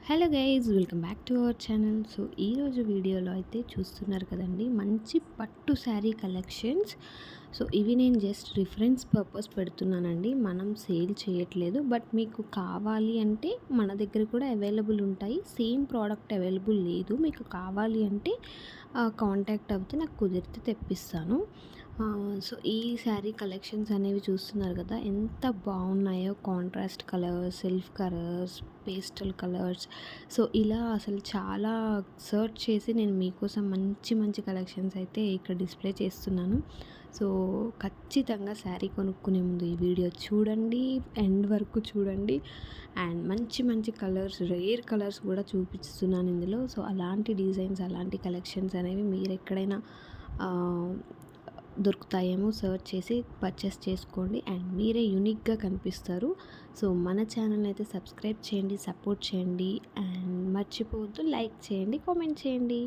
Hello guys, welcome back to our channel. So ఈరోజు వీడియోలో అయితే చూస్తున్నారు కదండి, మంచి పట్టు శారీ కలెక్షన్స్. సో ఇవి నేను జస్ట్ రిఫరెన్స్ పర్పస్ పెడుతున్నానండి, మనం సేల్ చేయట్లేదు. బట్ మీకు కావాలి అంటే మన దగ్గర కూడా అవైలబుల్ ఉంటాయి. సేమ్ ప్రోడక్ట్ అవైలబుల్ లేదు, మీకు కావాలి అంటే కాంటాక్ట్ అవుతే నాకు కుదిరితే తెప్పిస్తాను. సో ఈ శారీ కలెక్షన్స్ అనేవి చూస్తున్నారు కదా, ఎంత బాగున్నాయో. Contrast colours, self colours, pastel colours. So ఇలా అసలు చాలా సర్చ్ చేసి నేను మీకోసం మంచి మంచి కలెక్షన్స్ అయితే ఇక్కడ డిస్ప్లే చేస్తున్నాను. సో ఖచ్చితంగా శారీ కొనుక్కునే ముందు ఈ వీడియో చూడండి, ఎండ్ వరకు చూడండి. అండ్ మంచి మంచి కలర్స్, రేర్ కలర్స్ కూడా చూపిస్తున్నాను ఇందులో. సో అలాంటి డిజైన్స్, అలాంటి కలెక్షన్స్ అనేవి మీరు ఎక్కడైనా దొరుకుతాయేమో సర్చ్ చేసి పర్చేస్ చేసుకోండి, అండ్ మీరే యూనిక్గా కనిపిస్తారు. సో మన ఛానల్ అయితే సబ్స్క్రైబ్ చేయండి, సపోర్ట్ చేయండి, అండ్ మర్చిపోవద్దు లైక్ చేయండి, కామెంట్ చేయండి.